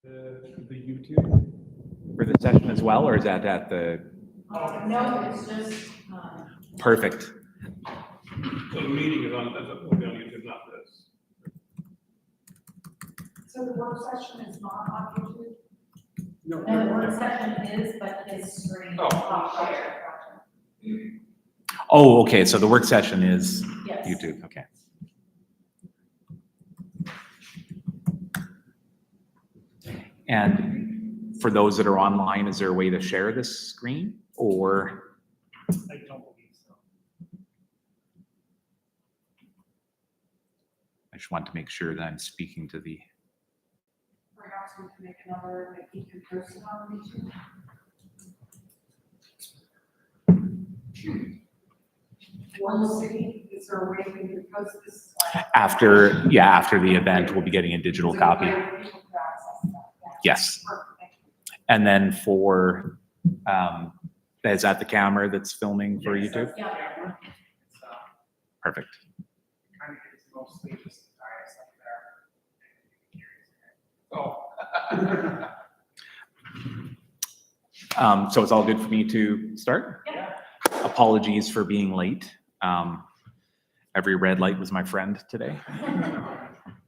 The YouTube for the session as well, or is that at the? No, it's just. Perfect. So the meeting is on, will be on YouTube, not this. So the work session is not on YouTube? No. No, the work session is, but his screen. Oh. Oh, okay. So the work session is Yes. YouTube. Okay. And for those that are online, is there a way to share this screen, or? I don't believe so. I just want to make sure that I'm speaking to the. Perhaps we can make another, like, you can post it on YouTube. One city, is there a way we can post this? After the event, we'll be getting a digital copy. Yes. And then for, is that the camera that's filming for YouTube? Yeah. Perfect. Kind of is mostly just diets up there. Oh. So it's all good for me to start? Yeah. Apologies for being late. Every red light was my friend today.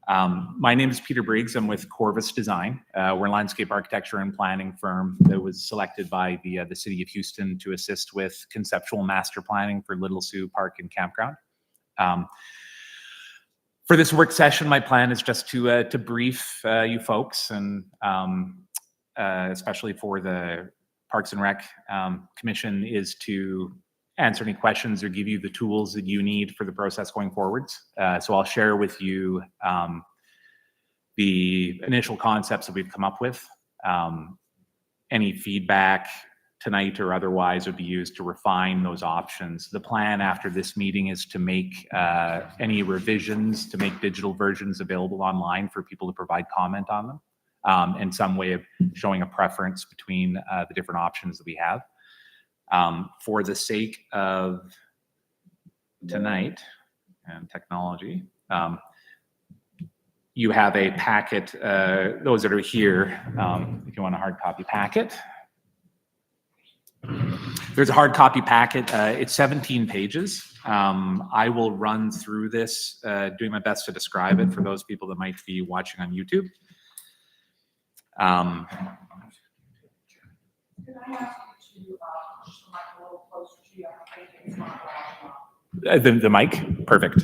My name is Peter Briggs. I'm with Corvus Design. We're a landscape architecture and planning firm that was selected by the City of Houston to assist with conceptual master planning for Little Sioux Park and Campground. For this work session, my plan is just to brief you folks, and especially for the Parks and Rec Commission, is to answer any questions or give you the tools that you need for the process going forwards. So I'll share with you the initial concepts that we've come up with. Any feedback tonight or otherwise would be used to refine those options. The plan after this meeting is to make any revisions, to make digital versions available online for people to provide comment on them, and some way of showing a preference between the different options that we have. For the sake of tonight and technology, you have a packet, those that are here, if you want a hard copy packet. There's a hard copy packet. It's 17 pages. I will run through this, doing my best to describe it for those people that might be watching on YouTube. Can I ask you to push the mic a little closer to you? I think it's not loud enough. The mic, perfect.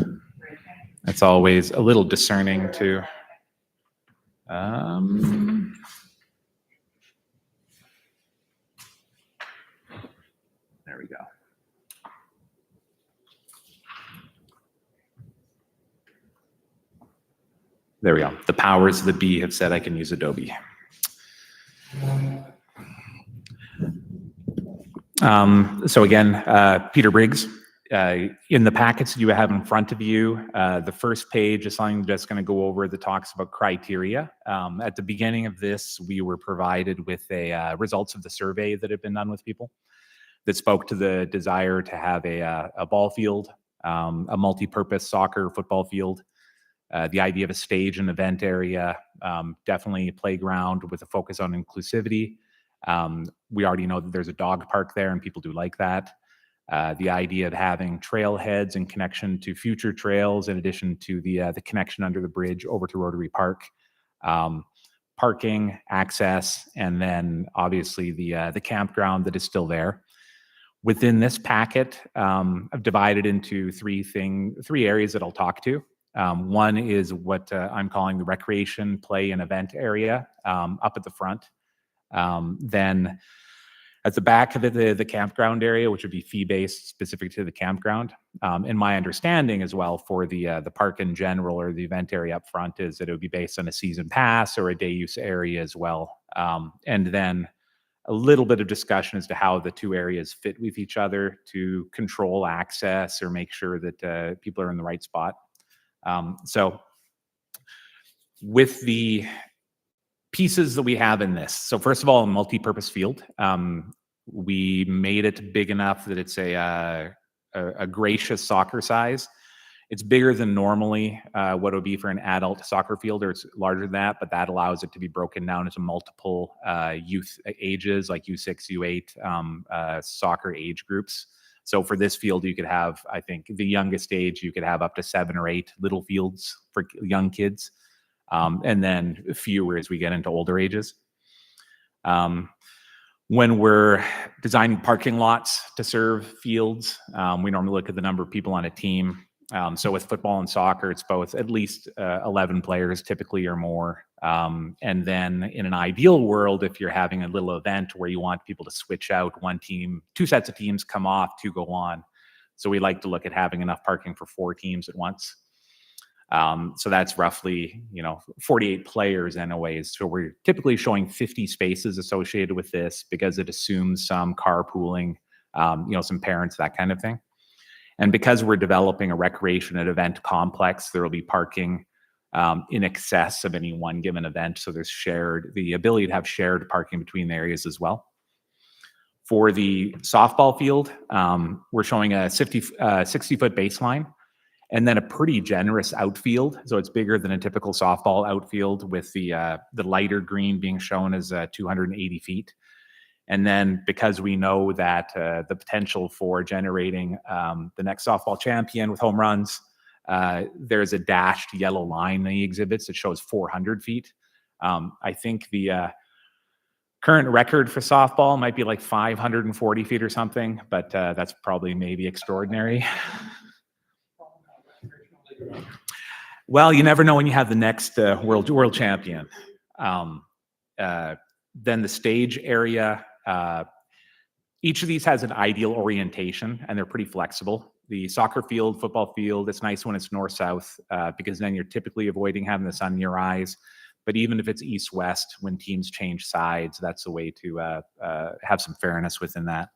That's always a little discerning too. There we go. There we go. The powers of the bee have said I can use Adobe. So again, Peter Briggs. In the packets that you have in front of you, the first page is something that's going to go over that talks about criteria. At the beginning of this, we were provided with a results of the survey that had been done with people that spoke to the desire to have a ball field, a multi-purpose soccer football field, the idea of a stage and event area, definitely a playground with a focus on inclusivity. We already know that there's a dog park there and people do like that. The idea of having trailheads and connection to future trails, in addition to the connection under the bridge over to Rotary Park, parking, access, and then obviously the campground that is still there. Within this packet, I've divided into three areas that I'll talk to. One is what I'm calling the recreation, play, and event area up at the front. Then at the back of the campground area, which would be fee-based specific to the campground. And my understanding as well for the park in general or the event area up front is that it would be based on a season pass or a day use area as well. And then a little bit of discussion as to how the two areas fit with each other to control access or make sure that people are in the right spot. So with the pieces that we have in this. So first of all, a multi-purpose field. We made it big enough that it's a gracious soccer size. It's bigger than normally what it would be for an adult soccer field, or it's larger than that, but that allows it to be broken down into multiple youth ages, like U6, U8 soccer age groups. So for this field, you could have, I think, the youngest age, you could have up to 7 or 8 little fields for young kids, and then fewer as we get into older ages. When we're designing parking lots to serve fields, we normally look at the number of people on a team. So with football and soccer, it's both at least 11 players typically or more. And then in an ideal world, if you're having a little event where you want people to switch out, one team, 2 sets of teams come off, 2 go on. So we like to look at having enough parking for 4 teams at once. So that's roughly, 48 players anyways. So we're typically showing 50 spaces associated with this because it assumes some carpooling, some parents, that kind of thing. And because we're developing a recreation and event complex, there will be parking in excess of any one given event. So there's the ability to have shared parking between the areas as well. For the softball field, we're showing a 60-foot baseline and then a pretty generous outfield. So it's bigger than a typical softball outfield, with the lighter green being shown as 280 feet. And then because we know that the potential for generating the next softball champion with home runs, there's a dashed yellow line in the exhibits that shows 400 feet. I think the current record for softball might be like 540 feet or something, but that's probably maybe extraordinary. Well, you never know when you have the next world champion. Then the stage area. Each of these has an ideal orientation, and they're pretty flexible. The soccer field, football field, it's nice when it's north-south because then you're typically avoiding having the sun in your eyes. But even if it's east-west, when teams change sides, that's a way to have some fairness within that.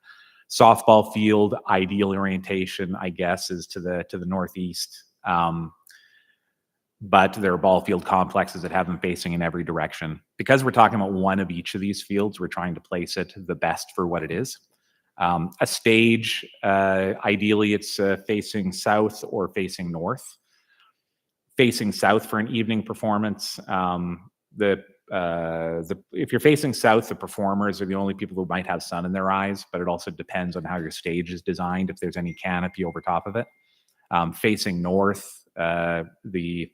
Softball field, ideal orientation, I guess, is to the northeast. But there are ball field complexes that have them facing in every direction. Because we're talking about one of each of these fields, we're trying to place it the best for what it is. A stage, ideally it's facing south or facing north. Facing south for an evening performance, if you're facing south, the performers are the only people who might have sun in their eyes, but it also depends on how your stage is designed, if there's any canopy over top of it. Facing north, the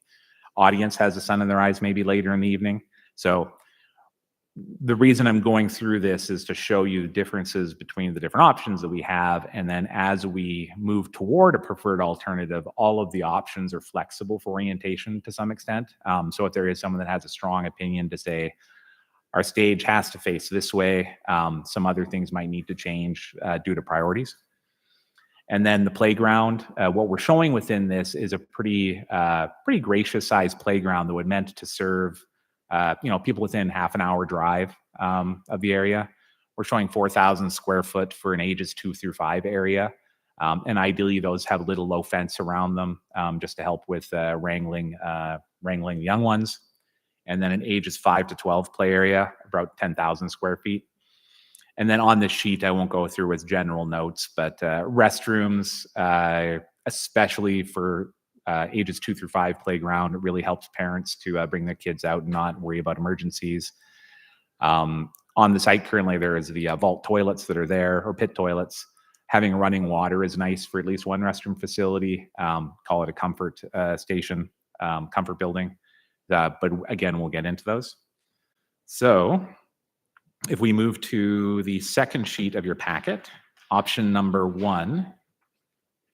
audience has the sun in their eyes maybe later in the evening. So the reason I'm going through this is to show you the differences between the different options that we have. And then as we move toward a preferred alternative, all of the options are flexible for orientation to some extent. So if there is someone that has a strong opinion to say, our stage has to face this way, some other things might need to change due to priorities. And then the playground, what we're showing within this is a pretty gracious sized playground that would meant to serve people within half an hour drive of the area. We're showing 4,000 square foot for an ages 2 through 5 area. And ideally those have a little low fence around them just to help with wrangling the young ones. And then an ages 5 to 12 play area, about 10,000 square feet. And then on this sheet, I won't go through with general notes, but restrooms, especially for ages 2 through 5 playground, it really helps parents to bring their kids out and not worry about emergencies. On the site currently, there is the vault toilets that are there, or pit toilets. Having running water is nice for at least one restroom facility. Call it a comfort station, comfort building. But again, we'll get into those. So if we move to the second sheet of your packet, option number 1